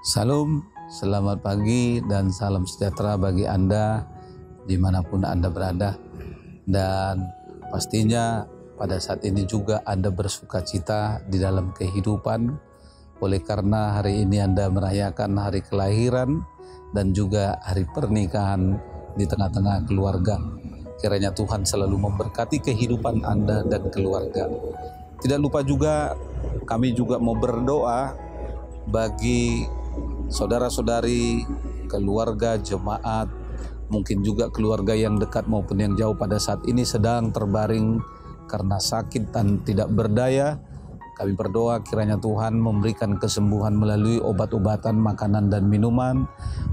Salam, selamat pagi dan salam sejahtera bagi Anda dimanapun Anda berada. Dan pastinya pada saat ini juga Anda bersuka cita di dalam kehidupan, oleh karena hari ini Anda merayakan hari kelahiran dan juga hari pernikahan di tengah-tengah keluarga. Kiranya Tuhan selalu memberkati kehidupan Anda dan keluarga. Tidak lupa juga kami juga mau berdoa bagi saudara-saudari, keluarga, jemaat, mungkin juga keluarga yang dekat maupun yang jauh pada saat ini sedang terbaring karena sakit dan tidak berdaya. Kami berdoa kiranya Tuhan memberikan kesembuhan melalui obat-obatan, makanan dan minuman,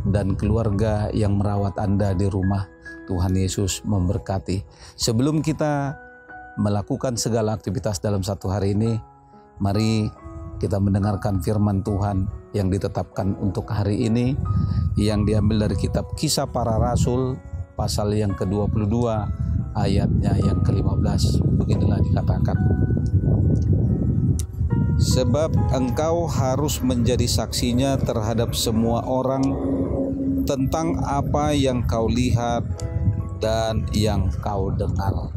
dan keluarga yang merawat Anda di rumah. Tuhan Yesus memberkati. Sebelum kita melakukan segala aktivitas dalam satu hari ini, mari kita mendengarkan firman Tuhan yang ditetapkan untuk hari ini, yang diambil dari kitab Kisah Para Rasul pasal yang ke-22 ayatnya yang ke-15. Beginilah dikatakan: sebab engkau harus menjadi saksinya terhadap semua orang tentang apa yang kau lihat dan yang kau dengar.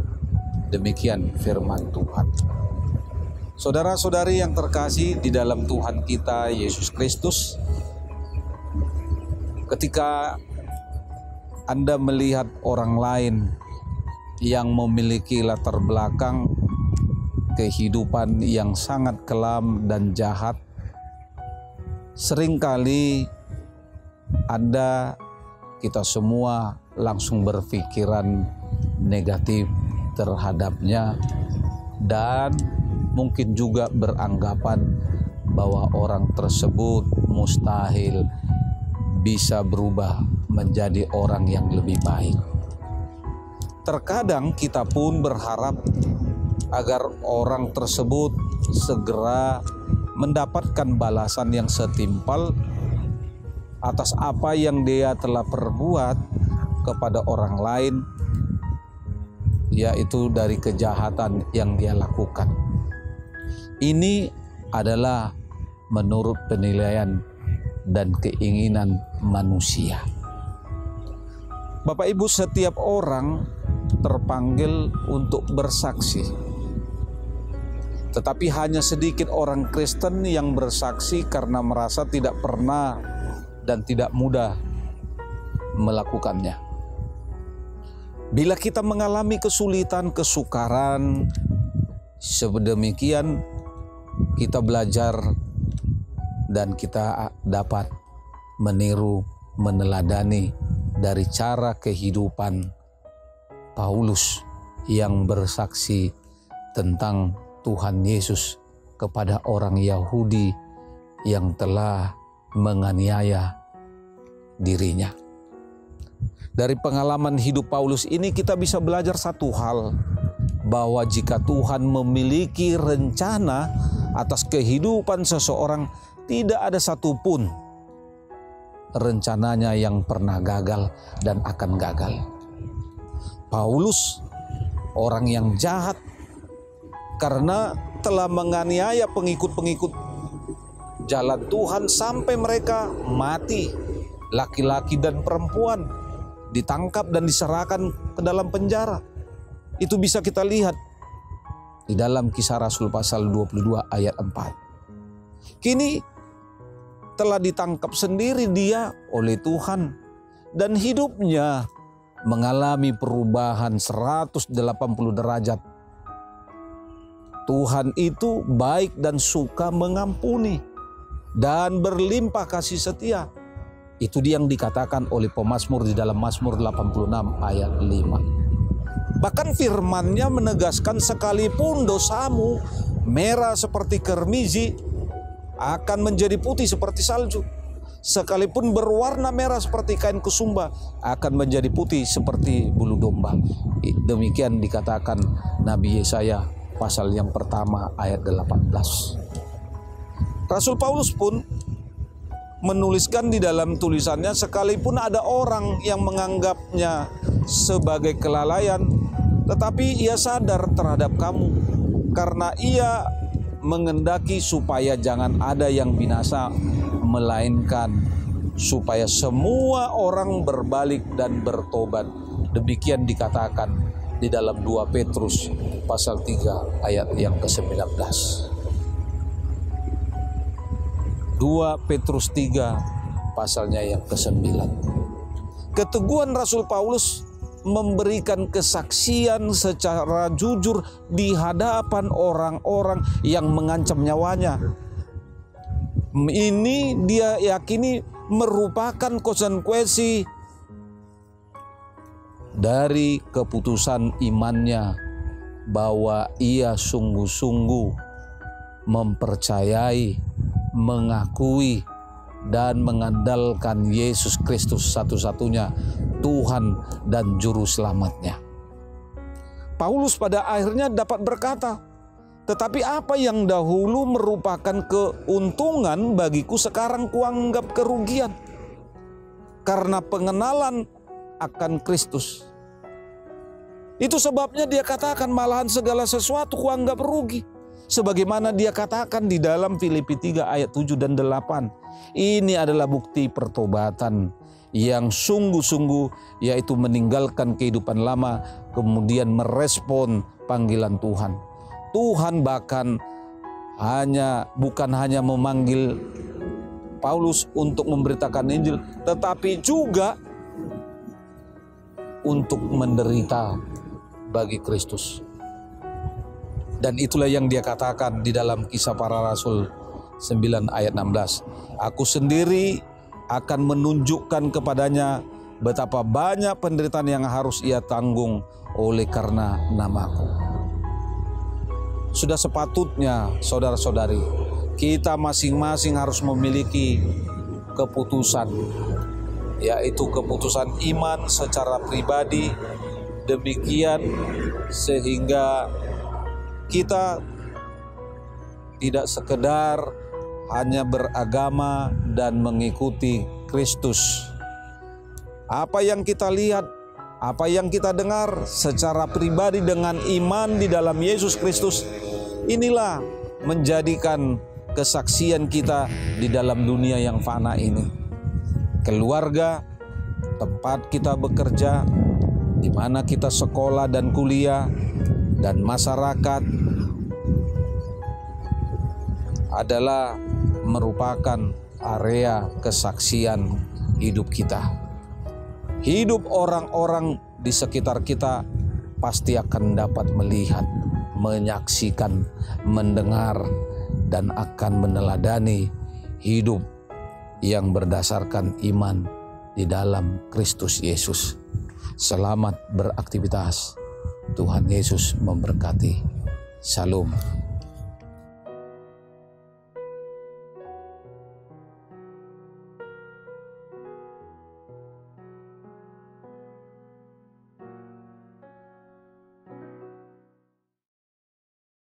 Demikian firman Tuhan. Saudara-saudari yang terkasih di dalam Tuhan kita Yesus Kristus, ketika Anda melihat orang lain yang memiliki latar belakang kehidupan yang sangat kelam dan jahat, seringkali kita semua langsung berpikiran negatif terhadapnya dan mungkin juga beranggapan bahwa orang tersebut mustahil bisa berubah menjadi orang yang lebih baik. Terkadang kita pun berharap agar orang tersebut segera mendapatkan balasan yang setimpal atas apa yang dia telah perbuat kepada orang lain, yaitu dari kejahatan yang dia lakukan. Ini adalah menurut penilaian dan keinginan manusia. Bapak Ibu, setiap orang terpanggil untuk bersaksi. Tetapi hanya sedikit orang Kristen yang bersaksi karena merasa tidak pernah dan tidak mudah melakukannya. Bila kita mengalami kesulitan, kesukaran, sedemikian kita belajar dan kita dapat meniru, meneladani dari cara kehidupan Paulus yang bersaksi tentang Tuhan Yesus kepada orang Yahudi yang telah menganiaya dirinya. Dari pengalaman hidup Paulus ini kita bisa belajar satu hal, bahwa jika Tuhan memiliki rencana atas kehidupan seseorang, tidak ada satupun rencananya yang pernah gagal dan akan gagal. Paulus orang yang jahat karena telah menganiaya pengikut-pengikut jalan Tuhan sampai mereka mati, laki-laki dan perempuan ditangkap dan diserahkan ke dalam penjara. Itu bisa kita lihat di dalam Kisah Rasul pasal 22 ayat 4. Kini telah ditangkap sendiri dia oleh Tuhan dan hidupnya mengalami perubahan 180 derajat. Tuhan itu baik dan suka mengampuni dan berlimpah kasih setia. Itu dia yang dikatakan oleh pemazmur di dalam Mazmur 86 ayat 5. Bahkan firman-Nya menegaskan, sekalipun dosamu merah seperti kermizi akan menjadi putih seperti salju. Sekalipun berwarna merah seperti kain kusumba akan menjadi putih seperti bulu domba. Demikian dikatakan Nabi Yesaya pasal yang pertama ayat 18. Rasul Paulus pun menuliskan di dalam tulisannya, sekalipun ada orang yang menganggapnya sebagai kelalaian, tetapi ia sadar terhadap kamu, karena ia mengendaki supaya jangan ada yang binasa, melainkan supaya semua orang berbalik dan bertobat. Demikian dikatakan di dalam 2 Petrus pasal 3 ayat yang ke-19. 2 Petrus 3 pasalnya yang ke-9. Keteguhan Rasul Paulus memberikan kesaksian secara jujur di hadapan orang-orang yang mengancam nyawanya. Ini dia yakini merupakan konsekuensi dari keputusan imannya, bahwa ia sungguh-sungguh mempercayai, mengakui, dan mengandalkan Yesus Kristus satu-satunya Tuhan dan Juru Selamatnya. Paulus pada akhirnya dapat berkata, tetapi apa yang dahulu merupakan keuntungan bagiku sekarang kuanggap kerugian karena pengenalan akan Kristus. Itu sebabnya dia katakan malahan segala sesuatu kuanggap rugi. Sebagaimana dia katakan di dalam Filipi 3 ayat 7 dan 8. Ini adalah bukti pertobatan yang sungguh-sungguh, yaitu meninggalkan kehidupan lama kemudian merespon panggilan Tuhan. Tuhan bahkan bukan hanya memanggil Paulus untuk memberitakan Injil, tetapi juga untuk menderita bagi Kristus. Dan itulah yang dia katakan di dalam Kisah Para Rasul 9 ayat 16. Aku sendiri akan menunjukkan kepadanya betapa banyak penderitaan yang harus ia tanggung oleh karena namaku. Sudah sepatutnya saudara-saudari, kita masing-masing harus memiliki keputusan, yaitu keputusan iman secara pribadi. Demikian sehingga kita tidak sekedar hanya beragama dan mengikuti Kristus. Apa yang kita lihat, apa yang kita dengar secara pribadi dengan iman di dalam Yesus Kristus, inilah menjadikan kesaksian kita di dalam dunia yang fana ini. Keluarga, tempat kita bekerja, di mana kita sekolah dan kuliah, dan masyarakat adalah merupakan area kesaksian hidup kita. Hidup orang-orang di sekitar kita pasti akan dapat melihat, menyaksikan, mendengar, dan akan meneladani hidup yang berdasarkan iman di dalam Kristus Yesus. Selamat beraktivitas. Tuhan Yesus memberkati. Shalom.